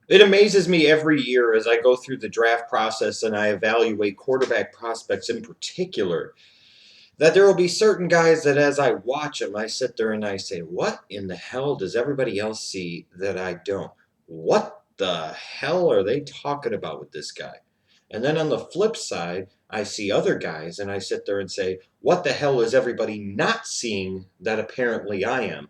It amazes me every year as I go through the draft process and I evaluate quarterback prospects in particular, that there will be certain guys that as I watch them, I sit there and I say, what in the hell does everybody else see that I don't? What the hell are they talking about with this guy? And then on the flip side, I see other guys and I sit there and say, what the hell is everybody not seeing that apparently I am?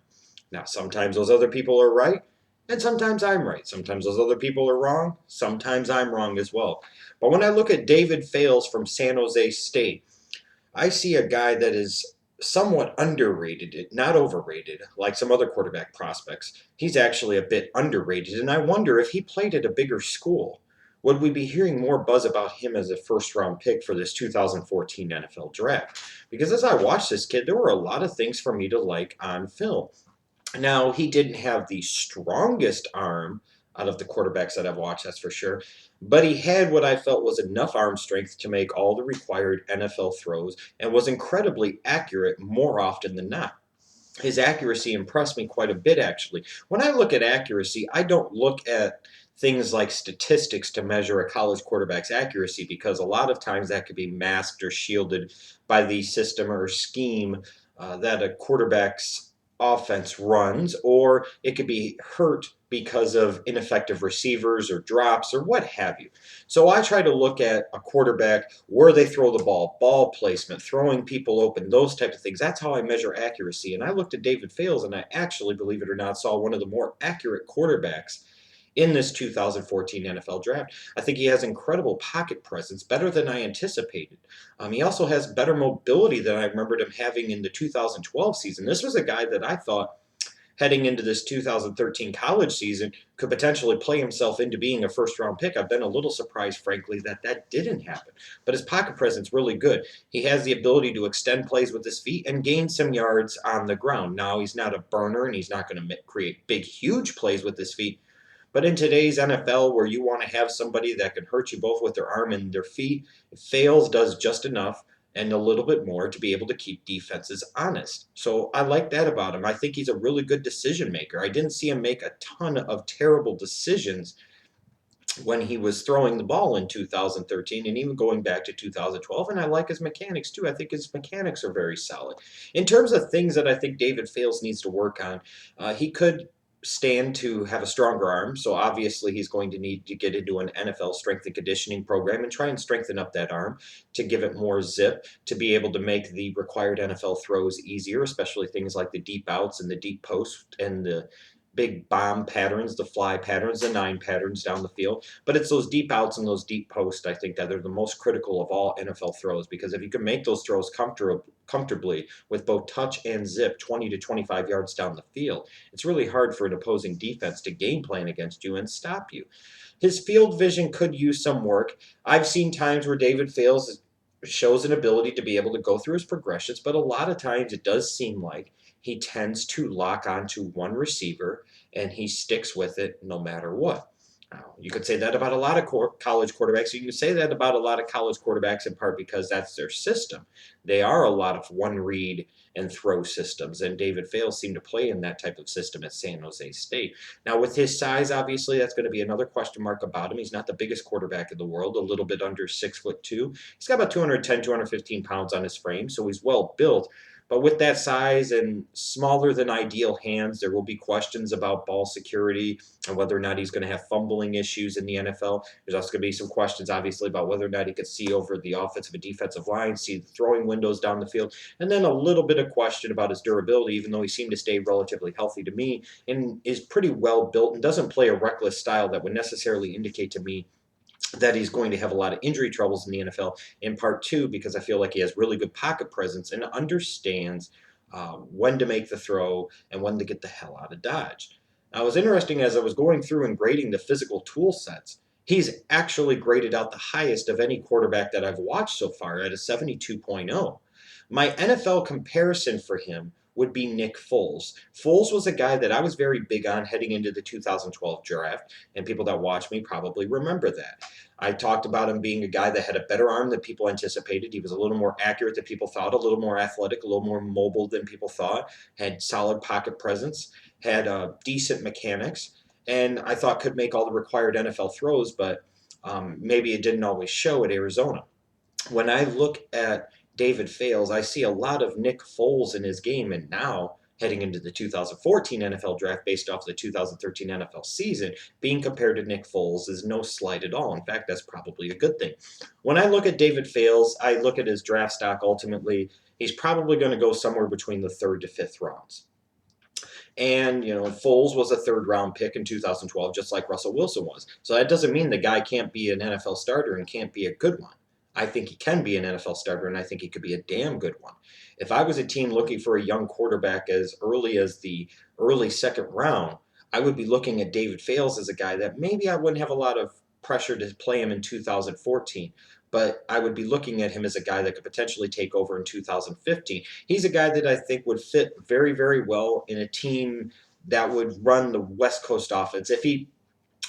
Now, sometimes those other people are right, and sometimes I'm right. Sometimes those other people are wrong, sometimes I'm wrong as well. But when I look at David Fales from San Jose State, I see a guy that is somewhat underrated, not overrated, like some other quarterback prospects. He's actually a bit underrated, and I wonder if he played at a bigger school, would we be hearing more buzz about him as a first round pick for this 2014 NFL draft? Because as I watched this kid, there were a lot of things for me to like on film. Now, he didn't have the strongest arm out of the quarterbacks that I've watched, that's for sure. But he had what I felt was enough arm strength to make all the required NFL throws and was incredibly accurate more often than not. His accuracy impressed me quite a bit, actually. When I look at accuracy, I don't look at things like statistics to measure a college quarterback's accuracy because a lot of times that could be masked or shielded by the system or scheme that a quarterback's offense runs, or it could be hurt because of ineffective receivers or drops or what have you. So I try to look at a quarterback, where they throw the ball placement, throwing people open, those type of things. That's how I measure accuracy. And I looked at David Fales, and I actually, believe it or not, saw one of the more accurate quarterbacks in this 2014 NFL draft. I think he has incredible pocket presence, better than I anticipated. He also has better mobility than I remembered him having in the 2012 season. This was a guy that I thought heading into this 2013 college season could potentially play himself into being a first round pick. I've been a little surprised, frankly, that that didn't happen. But his pocket presence really good. He has the ability to extend plays with his feet and gain some yards on the ground. Now he's not a burner and he's not going to create big, huge plays with his feet. But in today's NFL, where you want to have somebody that can hurt you both with their arm and their feet, Fales does just enough and a little bit more to be able to keep defenses honest. So I like that about him. I think he's a really good decision maker. I didn't see him make a ton of terrible decisions when he was throwing the ball in 2013 and even going back to 2012. And I like his mechanics too. I think his mechanics are very solid. In terms of things that I think David Fales needs to work on, he could stand to have a stronger arm. So obviously he's going to need to get into an NFL strength and conditioning program and try and strengthen up that arm to give it more zip, to be able to make the required NFL throws easier, especially things like the deep outs and the deep post and the big bomb patterns, the fly patterns, the nine patterns down the field. But it's those deep outs and those deep posts, I think, that are the most critical of all NFL throws. Because if you can make those throws comfortably with both touch and zip 20 to 25 yards down the field, it's really hard for an opposing defense to game plan against you and stop you. His field vision could use some work. I've seen times where David Fales shows an ability to be able to go through his progressions, but a lot of times it does seem like he tends to lock onto one receiver and he sticks with it no matter what. Now, you could say that about a lot of college quarterbacks. You can say that about a lot of college quarterbacks in part because that's their system. They are a lot of one read and throw systems, and David Fales seemed to play in that type of system at San Jose State. Now, with his size, obviously, that's going to be another question mark about him. He's not the biggest quarterback in the world, a little bit under 6'2". He's got about 210, 215 pounds on his frame, so he's well built. But with that size and smaller than ideal hands, there will be questions about ball security and whether or not he's going to have fumbling issues in the NFL. There's also going to be some questions, obviously, about whether or not he could see over the offensive and defensive line, see the throwing windows down the field, and then a little bit of question about his durability, even though he seemed to stay relatively healthy to me and is pretty well built and doesn't play a reckless style that would necessarily indicate to me that he's going to have a lot of injury troubles in the NFL, in part two, because I feel like he has really good pocket presence and understands when to make the throw and when to get the hell out of Dodge. Now, it was interesting as I was going through and grading the physical tool sets. He's actually graded out the highest of any quarterback that I've watched so far at a 72.0. My NFL comparison for him would be Nick Foles. Foles was a guy that I was very big on heading into the 2012 draft, and people that watch me probably remember that. I talked about him being a guy that had a better arm than people anticipated. He was a little more accurate than people thought, a little more athletic, a little more mobile than people thought, had solid pocket presence, had decent mechanics. and I thought could make all the required NFL throws, but maybe it didn't always show at Arizona. When I look at David Fales, I see a lot of Nick Foles in his game, and now heading into the 2014 NFL draft based off the 2013 NFL season, being compared to Nick Foles is no slight at all. In fact, that's probably a good thing. When I look at David Fales, I look at his draft stock ultimately. He's probably going to go somewhere between the third to fifth rounds. And, Foles was a third round pick in 2012, just like Russell Wilson was. So that doesn't mean the guy can't be an NFL starter and can't be a good one. I think he can be an NFL starter, and I think he could be a damn good one. If I was a team looking for a young quarterback as early as the early second round, I would be looking at David Fales as a guy that maybe I wouldn't have a lot of pressure to play him in 2014, but I would be looking at him as a guy that could potentially take over in 2015. He's a guy that I think would fit very, very well in a team that would run the West Coast offense. If he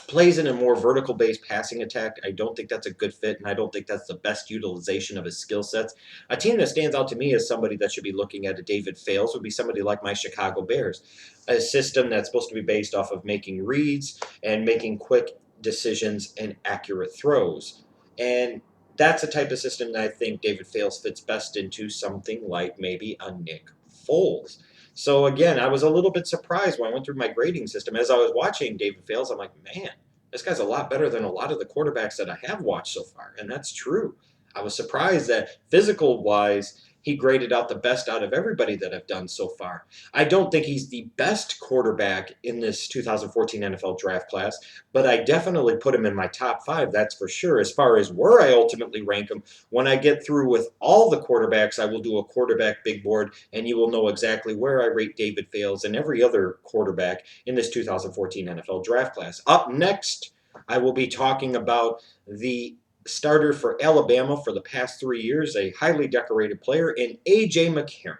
plays in a more vertical based passing attack, I don't think that's a good fit, and I don't think that's the best utilization of his skill sets. A team that stands out to me as somebody that should be looking at a David Fales would be somebody like my Chicago Bears, a system that's supposed to be based off of making reads and making quick decisions and accurate throws. And that's a type of system that I think David Fales fits best into, something like maybe a Nick Foles. So again, I was a little bit surprised when I went through my grading system. As I was watching David Fales, I'm like, man, this guy's a lot better than a lot of the quarterbacks that I have watched so far. And that's true. I was surprised that physical wise, he graded out the best out of everybody that I've done so far. I don't think he's the best quarterback in this 2014 NFL draft class, but I definitely put him in my top five, that's for sure. As far as where I ultimately rank him, when I get through with all the quarterbacks, I will do a quarterback big board, and you will know exactly where I rate David Fales and every other quarterback in this 2014 NFL draft class. Up next, I will be talking about the starter for Alabama for the past 3 years, a highly decorated player in A.J. McCarron.